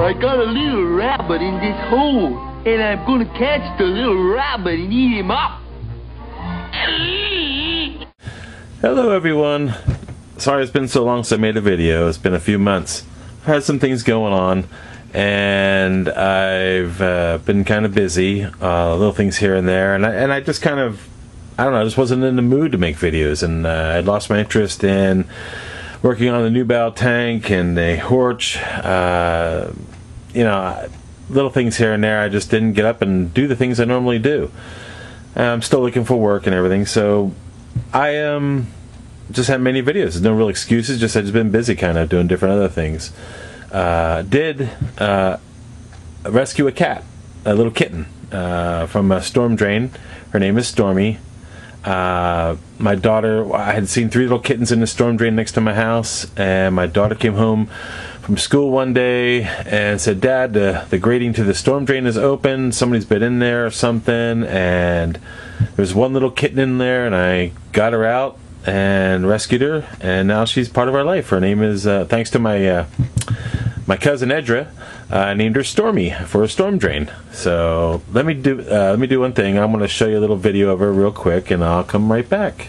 I got a little rabbit in this hole, and I'm gonna catch the little rabbit and eat him up. Hello everyone. Sorry it's been so long since I made a video. It's been a few months. I've had some things going on, and I've been kind of busy, little things here and there, and I just kind of, I don't know, I just wasn't in the mood to make videos, and I lost my interest in working on the new bow tank and the horch, you know, little things here and there. I just didn't get up and do the things I normally do. I'm still looking for work and everything, so I just haven't many videos. There's no real excuses, just I've just been busy kind of doing different other things. Did rescue a cat, a little kitten, from a storm drain. Her name is Stormy. My daughter, I had seen 3 little kittens in the storm drain next to my house, and my daughter came home from school one day and said, "Dad, the grating to the storm drain is open, somebody's been in there or something," and there's one little kitten in there, and I got her out and rescued her, and now she's part of our life. Her name is, thanks to my my cousin Edra, I named her Stormy for a storm drain. So let me do one thing. I'm going to show you a little video of her real quick, and I'll come right back.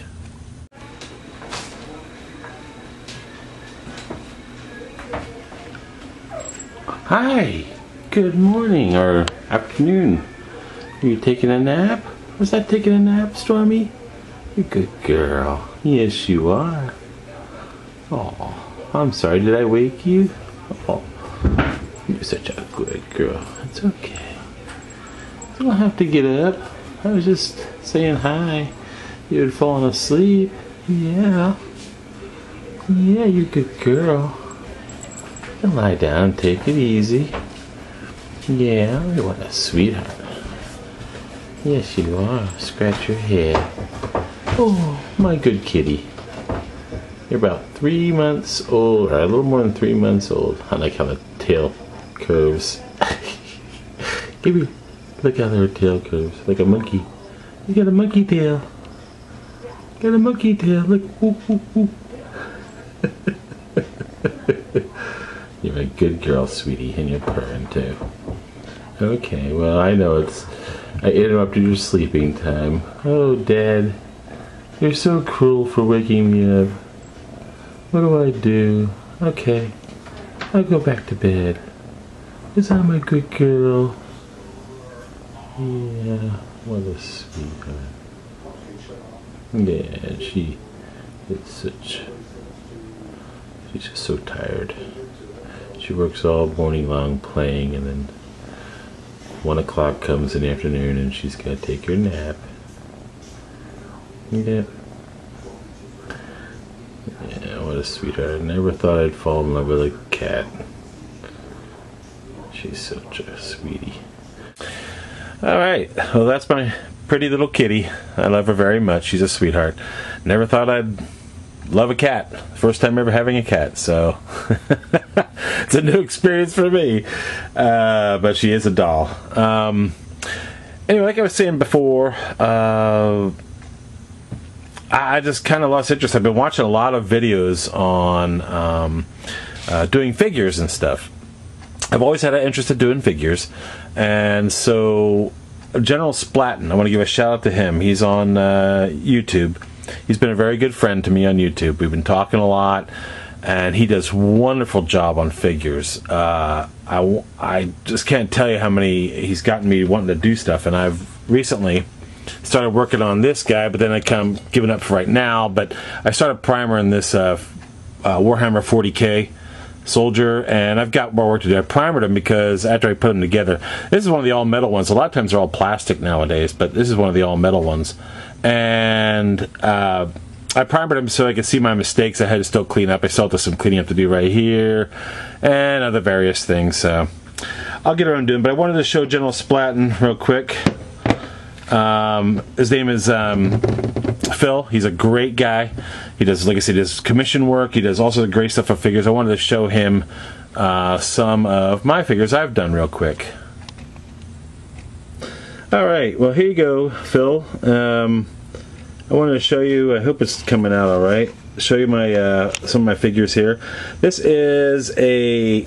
Hi, good morning or afternoon. Are you taking a nap? Was that taking a nap, Stormy? You good girl. Yes, you are. Oh, I'm sorry. Did I wake you? Oh, you're such a good girl. It's okay. You don't have to get up. I was just saying hi. You had fallen asleep. Yeah. Yeah, you're a good girl. And lie down. Take it easy. Yeah, what a sweetheart. Yes, you are. Scratch your head. Oh, my good kitty. You're about 3 months old, or a little more than 3 months old. I like how the tail curves. Give me, look how her tail curves, like a monkey. You got a monkey tail. Got a monkey tail. Look. Whoop, whoop, whoop. You're a good girl, sweetie, and you're purring too. Okay, well, I know I interrupted your sleeping time. Oh, Dad, you're so cruel for waking me up. What do I do? Okay, I'll go back to bed. Is I'm a good girl? Yeah, what a sweetheart. Yeah, she's just so tired. She works all morning long playing, and then 1 o'clock comes in the afternoon and she's got to take her nap. Yeah. Yeah, what a sweetheart. I never thought I'd fall in love with a cat. She's such a sweetie. Alright, well, that's my pretty little kitty. I love her very much. She's a sweetheart. Never thought I'd love a cat. First time ever having a cat, so it's a new experience for me. But she is a doll. Anyway, like I was saying before, I just kind of lost interest. I've been watching a lot of videos on doing figures and stuff. I've always had an interest in doing figures, and so GeneralSplatton, I want to give a shout out to him. He's on YouTube. He's been a very good friend to me on YouTube. We've been talking a lot, and he does a wonderful job on figures. I just can't tell you how many he's gotten me wanting to do stuff, and I've recently started working on this guy, but then I come giving up for right now. But I started primering this Warhammer 40K soldier, and I've got more work to do. I primered him because after I put them together, this is one of the all-metal ones. A lot of times they're all plastic nowadays, but this is one of the all-metal ones. And I primered him so I could see my mistakes I had to still clean up. I still have some cleaning up to do right here, and other various things. So I'll get around doing, but I wanted to show GeneralSplatton real quick. His name is Phil. He's a great guy. He does, like I said, he does commission work. He does also the great stuff for figures. I wanted to show him some of my figures I've done real quick. Alright, well, here you go, Phil. I wanted to show you, I hope it's coming out alright, show you my some of my figures here. This is a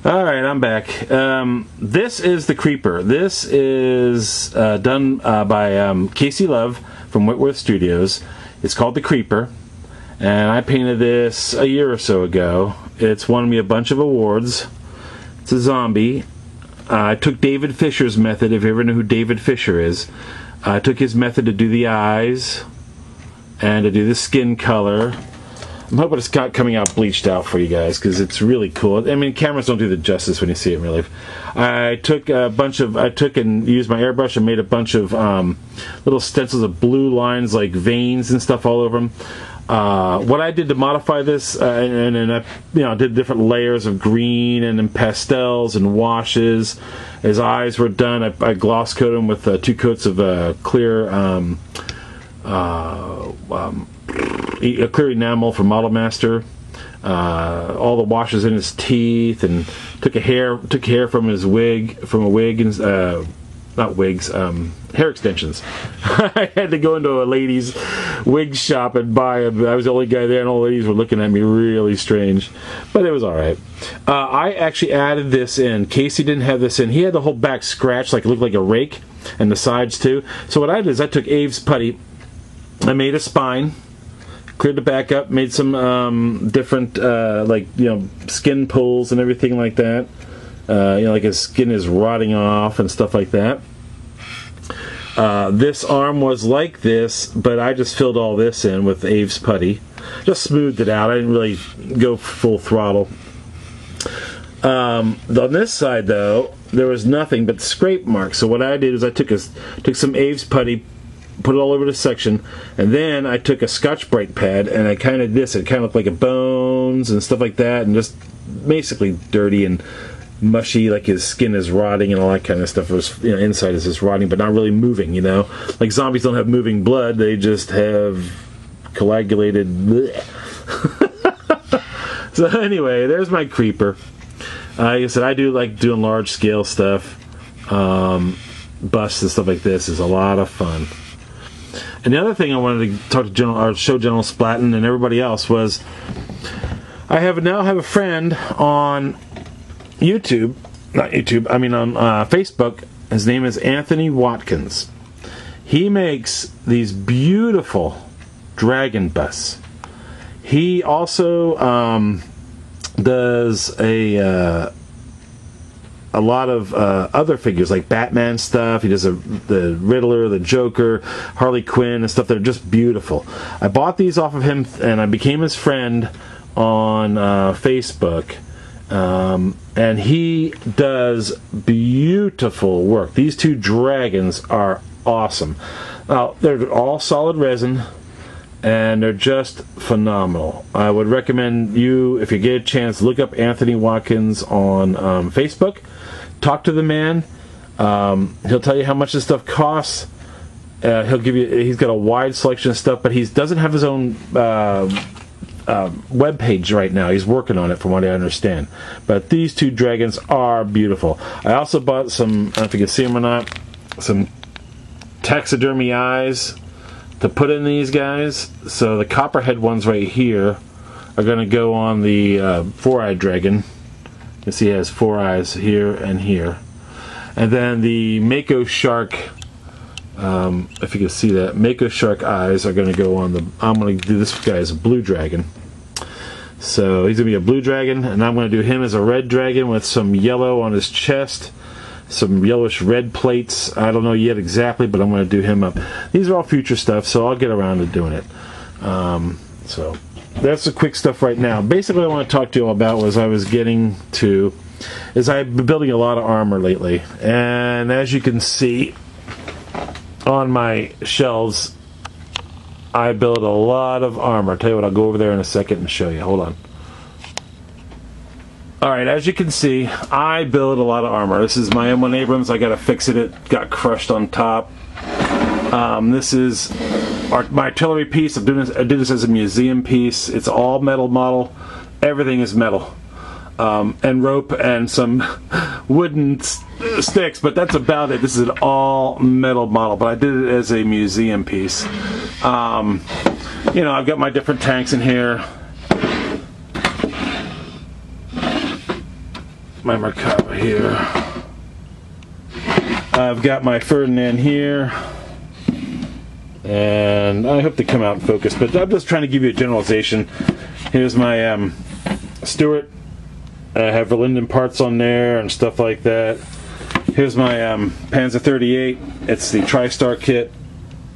Alright, I'm back. This is the Creeper. This is done by Casey Love from Whitworth Studios. It's called the Creeper, and I painted this a year or so ago. It's won me a bunch of awards. It's a zombie. I took David Fisher's method, if you ever know who David Fisher is. I took his method to do the eyes and to do the skin color. I'm hoping it's coming out bleached out for you guys, because it's really cool. I mean, cameras don't do the justice when you see it in real life. I took and used my airbrush and made a bunch of little stencils of blue lines, like veins and stuff all over them. What I did to modify this, and I did different layers of green and then pastels and washes. His eyes were done. I gloss coated them with 2 coats of clear clear enamel from Model Master. All the washes in his teeth, and took hair from his wig, and not wigs, hair extensions. I had to go into a lady's wig shop and buy them. I was the only guy there, and all the ladies were looking at me really strange, but it was all right. I actually added this in. Casey didn't have this in. He had the whole back scratched, like it looked like a rake, and the sides too. So what I did is I took Abe's putty. I made a spine, cleared the back up, made some different skin pulls and everything like that. Like his skin is rotting off and stuff like that. This arm was like this, but I just filled all this in with Abe's putty. Just smoothed it out. I didn't really go full throttle. On this side, though, there was nothing but scrape marks. So what I did is I took some Abe's putty, put it all over the section, and then I took a Scotch-Brite pad and I kind of it kind of looked like a bones and stuff like that, and just basically dirty and mushy, like his skin is rotting and all that kind of stuff. It was, inside is just rotting, but not really moving. Like zombies don't have moving blood; they just have coagulated. So anyway, there's my Creeper. Like I said, I do like doing large scale stuff. Busts and stuff like this is a lot of fun. And the other thing I wanted to talk to show GeneralSplatton and everybody else was, I now have a friend on YouTube, not YouTube, I mean on Facebook. His name is Anthony Watkins. He makes these beautiful dragon busts. He also does a lot of other figures, like Batman stuff. He does the Riddler, the Joker, Harley Quinn, and stuff that are just beautiful. I bought these off of him, and I became his friend on Facebook. And he does beautiful work. These 2 dragons are awesome. Now, they're all solid resin, and they're just phenomenal. I would recommend you, if you get a chance, look up Anthony Watkins on Facebook. Talk to the man. He'll tell you how much this stuff costs. He's got a wide selection of stuff, but he doesn't have his own web page right now. He's working on it, from what I understand. But these 2 dragons are beautiful. I also bought some, I don't know if you can see them or not, some taxidermy eyes to put in these guys. So the copperhead ones right here are going to go on the 4-eyed dragon. You can see he has 4 eyes here and here. And then the Mako shark, if you can see that, Mako shark eyes are going to go on the, I'm going to do this guy as a blue dragon. So he's going to be a blue dragon, and I'm going to do him as a red dragon with some yellow on his chest, some yellowish red plates. I don't know yet exactly, but I'm going to do him up. These are all future stuff, so I'll get around to doing it. So that's the quick stuff right now. Basically, what I want to talk to you all about was I've been building a lot of armor lately, and as you can see on my shelves, I build a lot of armor. I'll tell you what, I'll go over there in a second and show you. Hold on. Alright, as you can see, I build a lot of armor. This is my M1 Abrams. I gotta fix it. It got crushed on top. This is my artillery piece. I did this as a museum piece. It's all metal model. Everything is metal. And rope and some wooden sticks, but that's about it. This is an all metal model, but I did it as a museum piece. I've got my different tanks in here. my Merkaba here. I've got my Ferdinand here. And I hope they come out in focus, but I'm just trying to give you a generalization. Here's my Stuart. I have Verlinden parts on there and stuff like that. Here's my Panzer 38. It's the TriStar kit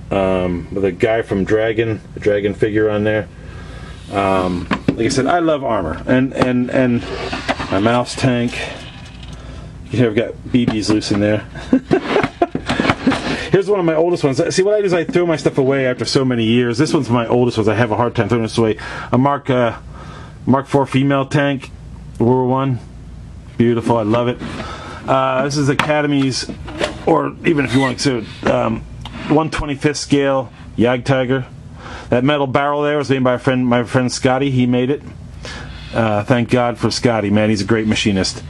with a guy from Dragon, a Dragon figure on there. Like I said, I love armor, and my mouse tank. You know, I've got BBs loose in there. Here's one of my oldest ones. See, what I do is I throw my stuff away after so many years. This one's my oldest ones. I have a hard time throwing this away. A Mark IV female tank, World War I. Beautiful. I love it. This is Academy's, or even if you want to, 1/25th scale Jagdtiger. That metal barrel there was made by my friend Scotty. He made it. Thank God for Scotty, man. He's a great machinist.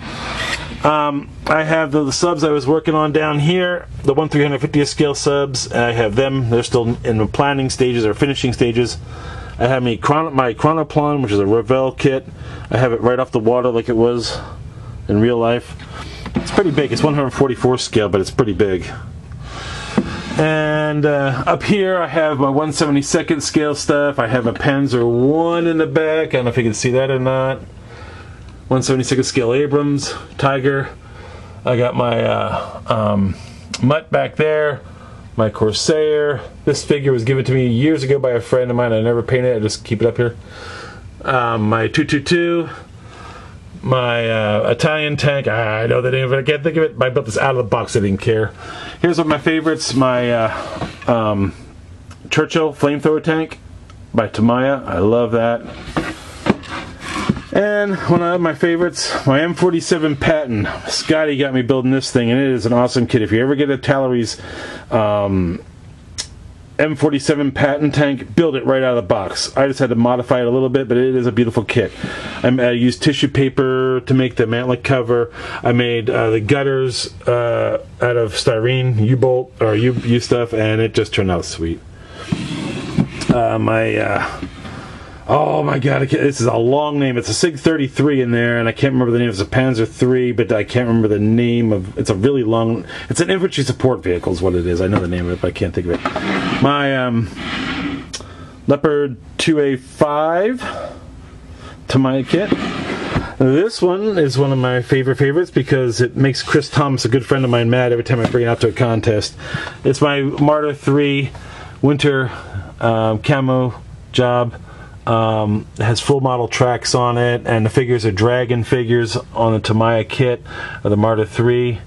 I have the subs I was working on down here, the 1/350th scale subs. I have them. They're still in the planning stages or finishing stages. I have my Chronoplan, which is a Revell kit. I have it right off the water like it was in real life. It's pretty big. It's 144 scale, but it's pretty big. And up here I have my 1/72nd scale stuff. I have a Panzer I in the back. I don't know if you can see that or not. 1/72nd scale Abrams Tiger. I got my Mutt back there, my Corsair. This figure was given to me years ago by a friend of mine. I never painted it. I just keep it up here. My 222, my Italian tank. I know the name of it. I can't think of it. But I built this out of the box. I didn't care. Here's one of my favorites. My Churchill flamethrower tank by Tamiya. I love that. And one of my favorites, my M47 Patton. Scotty got me building this thing, and it is an awesome kit. If you ever get a Talleries M47 Patton tank, build it right out of the box. I just had to modify it a little bit, but it is a beautiful kit. I used tissue paper to make the mantlet cover. I made the gutters out of styrene, U-bolt, or U stuff, and it just turned out sweet. Oh my god, this is a long name. It's a SIG 33 in there, and I can't remember the name. It's a Panzer III, but I can't remember the name of. It's a really long. It's an infantry support vehicle, is what it is. I know the name of it, but I can't think of it. My Leopard 2A5 Tamiya kit. This one is one of my favorites because it makes Chris Thomas, a good friend of mine, mad every time I bring it out to a contest. It's my Martyr 3 winter camo job. It has full model tracks on it, and the figures are Dragon figures on the Tamiya kit of the Martyr 3.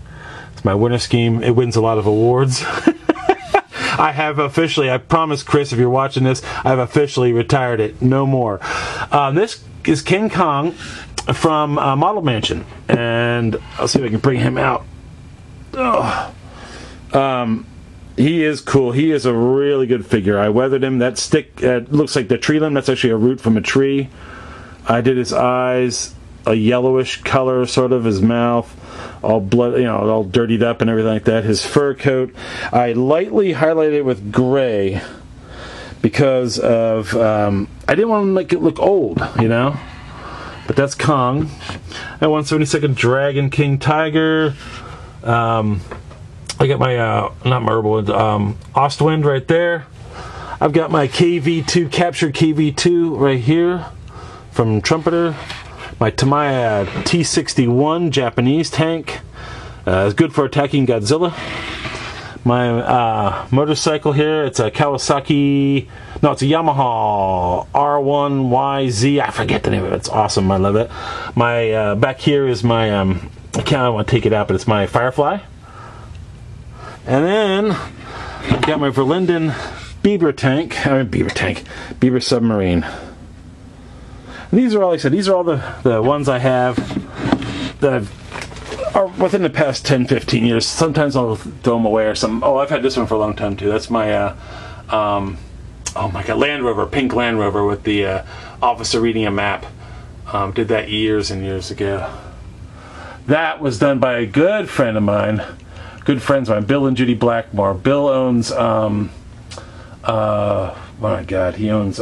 It's my winter scheme. It wins a lot of awards. I have officially, I promise Chris, if you're watching this, I've officially retired it. No more. This is King Kong from Model Mansion, and I'll see if I can bring him out. He is cool. He is a really good figure. I weathered him. That stick looks like the tree limb. That's actually a root from a tree. I did his eyes, a yellowish color, sort of his mouth, all blood, you know, all dirtied up and everything like that. His fur coat, I lightly highlighted it with gray because of I didn't want to make it look old, you know. But that's Kong. I 1/72nd Dragon King Tiger. I got my, not Marble, Ostwind right there. I've got my KV2, captured KV2 right here from Trumpeter. My Tamiya T61 Japanese tank. It's good for attacking Godzilla. My motorcycle here, it's a Kawasaki, no, it's a Yamaha R1YZ. I forget the name of it. It's awesome. I love it. My, back here is my, I don't want to take it out, but it's my Firefly. And then I've got my Verlinden Beaver submarine. And these are all, like I said, these are all the ones I have that are within the past 10-15 years. Sometimes I'll throw them away or something. Oh, I've had this one for a long time too. That's my oh my god, Land Rover, pink Land Rover with the officer reading a map. Did that years and years ago. That was done by a good friend of mine. Good friends of mine, Bill and Judy Blackmore. Bill owns, oh my god, he owns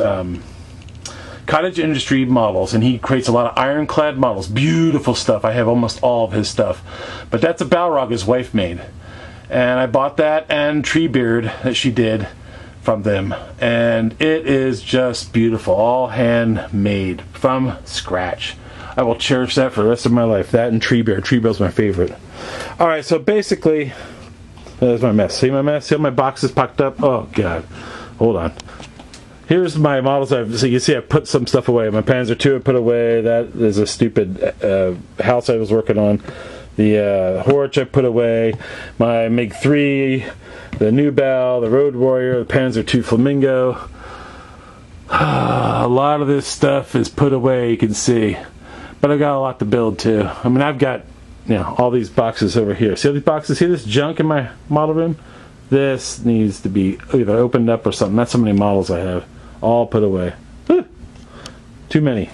cottage industry models, and he creates a lot of ironclad models. Beautiful stuff. I have almost all of his stuff. But that's a Balrog his wife made. And I bought that and Treebeard that she did from them. And it is just beautiful. All handmade from scratch. I will cherish that for the rest of my life. That and Treebeard. Treebeard's my favorite. Alright, so basically, there's my mess. See my mess? See how my box is packed up? Oh, God. Hold on. Here's my models. So you see I put some stuff away. My Panzer II I put away. That is a stupid house I was working on. The Horch I put away. My MiG-3, the New Bell, the Road Warrior, the Panzer II Flamingo. A lot of this stuff is put away, you can see. But I've got a lot to build too. I mean, I've got, you know, all these boxes over here. See all these boxes? See this junk in my model room? This needs to be either opened up or something. That's how many models I have. All put away. Whew. Too many.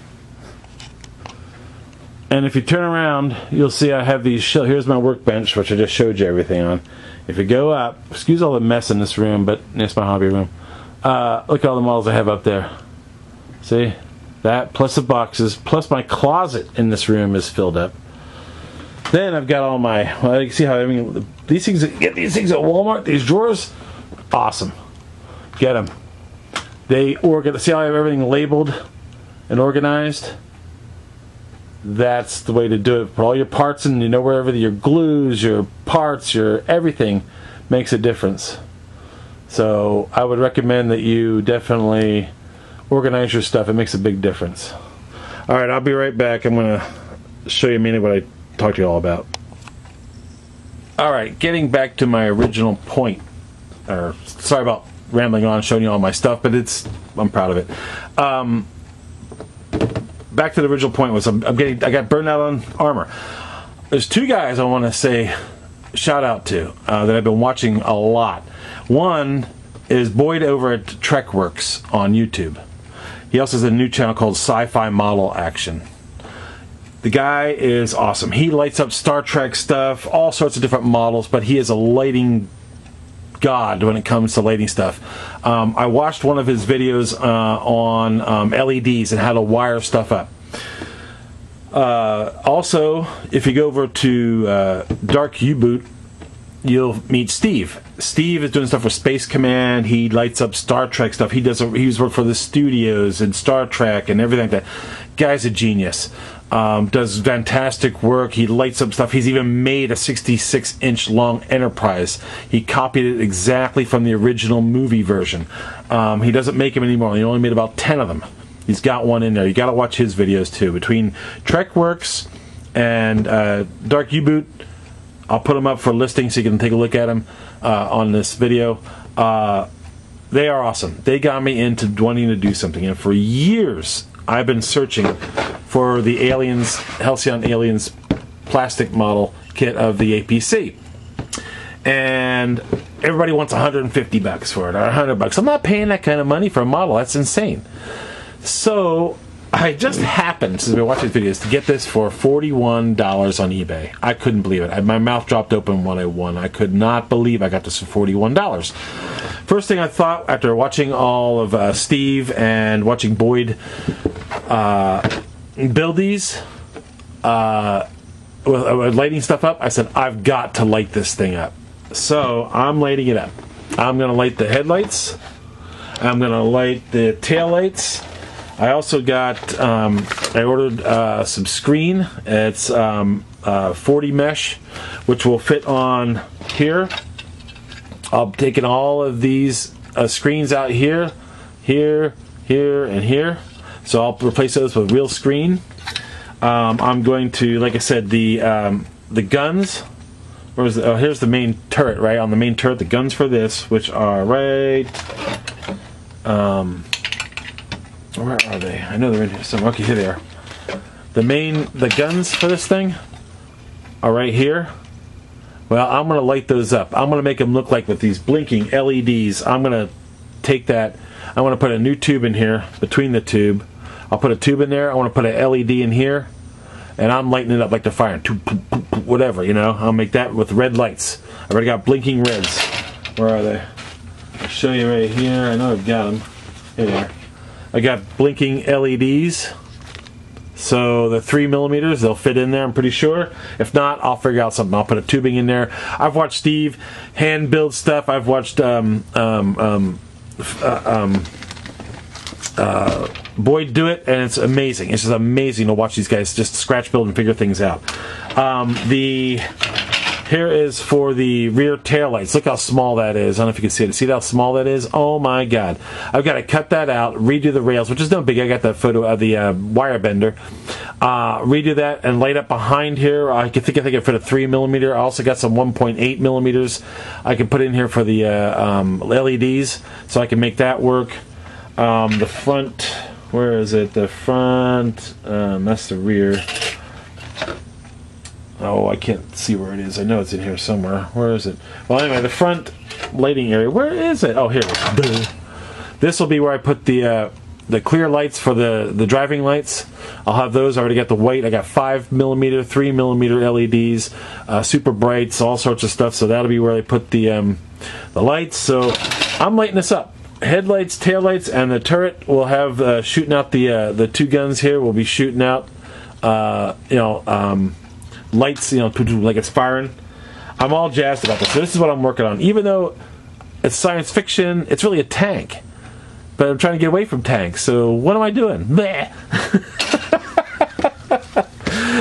And if you turn around, you'll see I have these shelves. Here's my workbench, which I just showed you everything on. If you go up, excuse all the mess in this room, but it's my hobby room. Look at all the models I have up there. See? That, plus the boxes, plus my closet in this room is filled up. Then I've got all my, well, you can see how, I mean, these things, get these things at Walmart, these drawers, awesome. Get them. They organize, see how I have everything labeled and organized? That's the way to do it. Put all your parts in, you know where everything, your glues, your parts, your everything makes a difference. So I would recommend that you definitely organize your stuff. It makes a big difference. Alright, I'll be right back. I'm going to show you mainly what I talked to you all about. Alright, getting back to my original point. Sorry about rambling on, showing you all my stuff, but I'm proud of it. Back to the original point was I got burned out on armor. There's two guys I want to say shout out to that I've been watching a lot. One is Boyd over at TrekWorks on YouTube. He also has a new channel called Sci-Fi Model Action. The guy is awesome. He lights up Star Trek stuff, all sorts of different models, but he is a lighting god when it comes to lighting stuff. I watched one of his videos on LEDs and how to wire stuff up. Also, if you go over to darkuboot, you'll meet Steve. Steve is doing stuff for Space Command. He lights up Star Trek stuff. He's worked for the studios and Star Trek and everything like that. Guy's a genius. Does fantastic work. He lights up stuff. He's even made a 66-inch long Enterprise. He copied it exactly from the original movie version. He doesn't make them anymore. He only made about 10 of them. He's got one in there. You got to watch his videos too. Between TrekWorks and darkuboot, I'll put them up for listing so you can take a look at them on this video. They are awesome. They got me into wanting to do something, and for years I've been searching for the Aliens, Halcyon Aliens plastic model kit of the APC. And everybody wants $150 for it, or $100. I'm not paying that kind of money for a model. That's insane. So I just happened, since I've been watching these videos, to get this for $41 on eBay. I couldn't believe it. My mouth dropped open when I won. I could not believe I got this for $41. First thing I thought, after watching all of Steve and watching Boyd build these, with lighting stuff up, I said, I've got to light this thing up. So I'm lighting it up. I'm going to light the headlights. I'm going to light the tail lights. I also got, I ordered some screen. It's 40 mesh, which will fit on here. I've taken all of these screens out here, here, here, and here. So I'll replace those with real screen. I'm going to, like I said, the guns. Where's the, here's the main turret, right? On the main turret, the guns for this, which are right. Where are they? I know they're in here somewhere. Okay, here they are. The guns for this thing are right here. Well, I'm going to light those up. I'm going to make them look like with these blinking LEDs. I'm going to take that. I want to put a new tube in here between the tube. I'll put a tube in there. I want to put an LED in here. And I'm lighting it up like they're firing. Whatever, you know. I'll make that with red lights. I already got blinking reds. Where are they? I'll show you right here. I know I've got them. Here they are. I got blinking LEDs. So the 3mm, they'll fit in there, I'm pretty sure. If not, I'll figure out something. I'll put a tubing in there. I've watched Steve hand build stuff. I've watched Boyd do it, and it's amazing. It's just amazing to watch these guys just scratch build and figure things out. Here is for the rear taillights. Look how small that is. I don't know if you can see it. See how small that is? Oh my God. I've got to cut that out, redo the rails, which is no big. I got that photo of the wire bender. Redo that and light up behind here. I think I fit a 3mm. I also got some 1.8mm I can put in here for the LEDs, so I can make that work. The front, where is it? The front, that's the rear. Oh, I can't see where it is. I know it's in here somewhere. Where is it? Well, anyway, the front lighting area. Where is it? Oh, here it is. This will be where I put the clear lights for the driving lights. I'll have those. I already got the white. I got 5mm, 3mm LEDs, super brights, all sorts of stuff. So that'll be where I put the lights. So I'm lighting this up. Headlights, taillights, and the turret will have shooting out the two guns here. Will be shooting out, lights, like it's firing. I'm all jazzed about this. So this is what I'm working on. Even though it's science fiction, it's really a tank. But I'm trying to get away from tanks. So what am I doing? Bleh.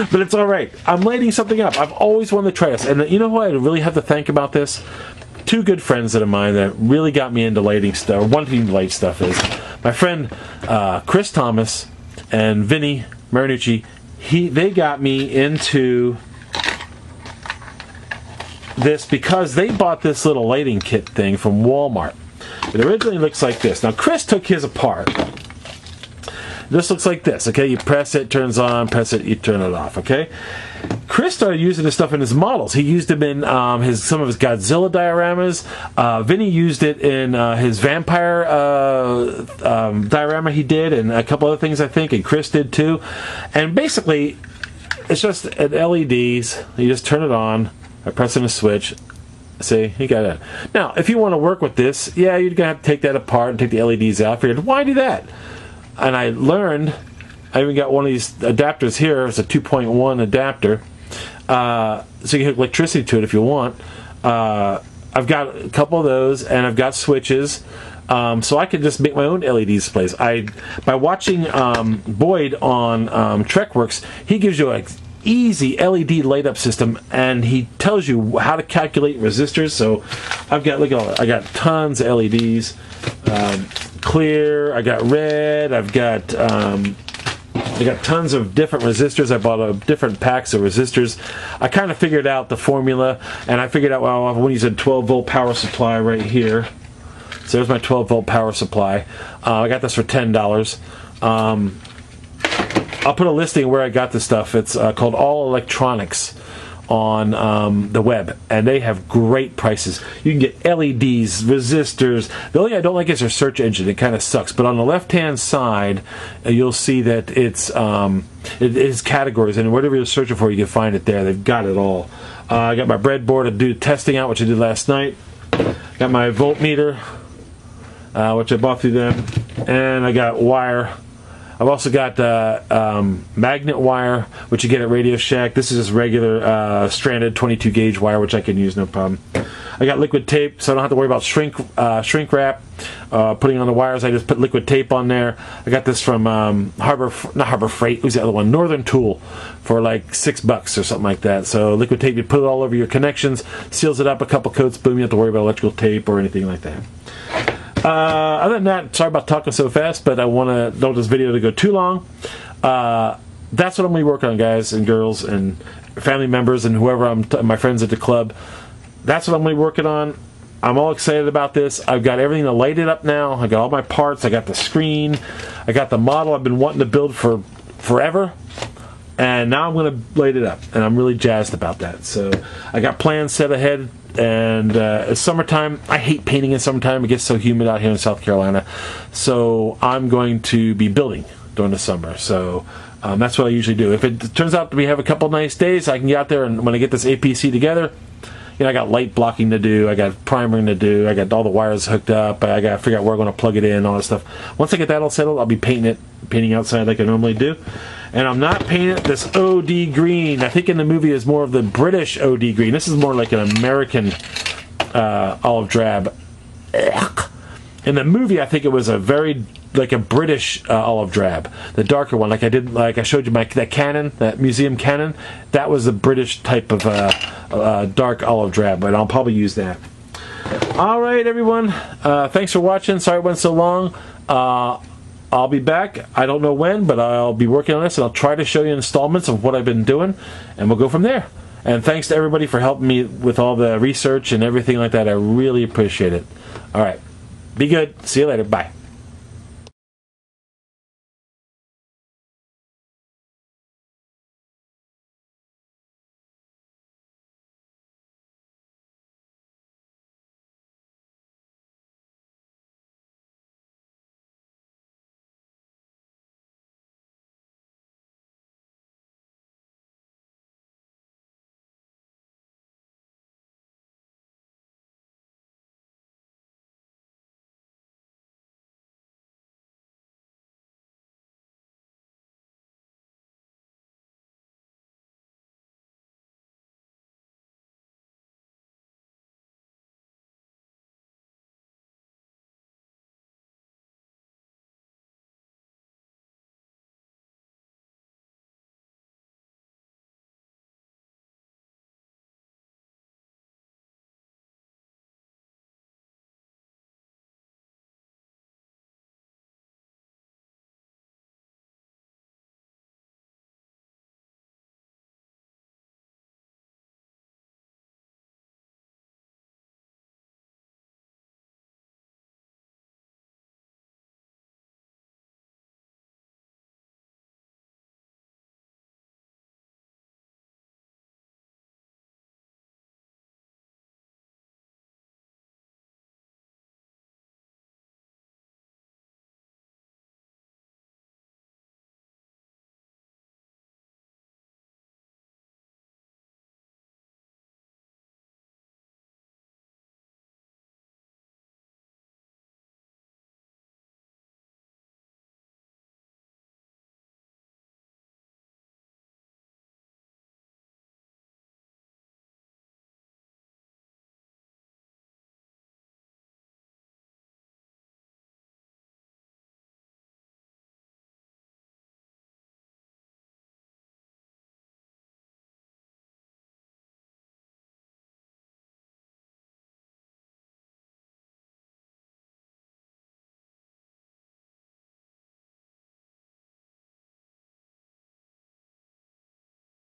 But it's all right. I'm lighting something up. I've always wanted to try this. And you know who I really have to thank about this? Two good friends of mine that really got me into lighting stuff, or wanting to light stuff, is my friend Chris Thomas and Vinny Marinucci. They got me into this because they bought this little lighting kit thing from Walmart. It originally looks like this. Now, Chris took his apart. This looks like this, okay? You press it, turns on, press it, you turn it off, okay? Chris started using this stuff in his models. He used them in some of his Godzilla dioramas. Vinny used it in his vampire diorama he did, and a couple other things, I think, and Chris did too. And basically, it's just an LEDs. You just turn it on by pressing a switch. See, you got it. Now, if you want to work with this, yeah, you're going to have to take that apart and take the LEDs out. I figured, why do that? And I learned, I even got one of these adapters here. It's a 2.1 adapter. So you can hook electricity to it if you want. I've got a couple of those, and I've got switches. So I can just make my own LED displays. By watching Boyd on TrekWorks, he gives you an easy LED light up system, and he tells you how to calculate resistors. So I've got, look at all that. I got tons of LEDs. Clear, I got red, I got tons of different resistors. I bought different packs of resistors. I kind of figured out the formula, and I figured out, well, I want to use a 12-volt power supply right here. So there's my 12-volt power supply. I got this for $10. I'll put a listing where I got this stuff. It's called All Electronics on the web, and they have great prices. You can get LEDs, resistors. The only thing I don't like is their search engine. It kind of sucks. But on the left-hand side, you'll see that it is categories, and whatever you're searching for, you can find it there. They've got it all. I got my breadboard to do testing out, which I did last night. Got my voltmeter, which I bought through them, and I got wire. I've also got magnet wire, which you get at Radio Shack. This is just regular stranded 22 gauge wire, which I can use no problem. I got liquid tape, so I don't have to worry about shrink wrap. Putting on the wires, I just put liquid tape on there. I got this from not Harbor Freight. Who's the other one? Northern Tool, for like $6 or something like that. So liquid tape, you put it all over your connections, seals it up, a couple coats, boom. You don't have to worry about electrical tape or anything like that. Other than that, sorry about talking so fast, but I don't want this video to go too long. That's what I'm going to be working on, guys and girls and family members and whoever my friends at the club. That's what I'm going to be working on. I'm all excited about this. I've got everything to light it up now. I got all my parts. I got the screen. I got the model I've been wanting to build for forever. And now I'm going to light it up. And I'm really jazzed about that. So I got plans set ahead. And it's summertime. I hate painting in summertime. It gets so humid out here in South Carolina. So I'm going to be building during the summer. So that's what I usually do. If it turns out we have a couple nice days, I can get out there, and when I get this APC together, know, I got light blocking to do, I got primering to do, I got all the wires hooked up, I got to figure out where I'm going to plug it in, all that stuff. Once I get that all settled, I'll be painting outside like I normally do. And I'm not painting this OD green. I think in the movie is more of the British OD green. This is more like an American olive drab. In the movie, I think it was a very like a British olive drab, the darker one. Like I showed you that Canon, that museum Canon. That was the British type of dark olive drab, but I'll probably use that. All right, everyone. Thanks for watching. Sorry it went so long. I'll be back. I don't know when, but I'll be working on this, and I'll try to show you installments of what I've been doing, and we'll go from there. And thanks to everybody for helping me with all the research and everything like that. I really appreciate it. All right. Be good. See you later. Bye.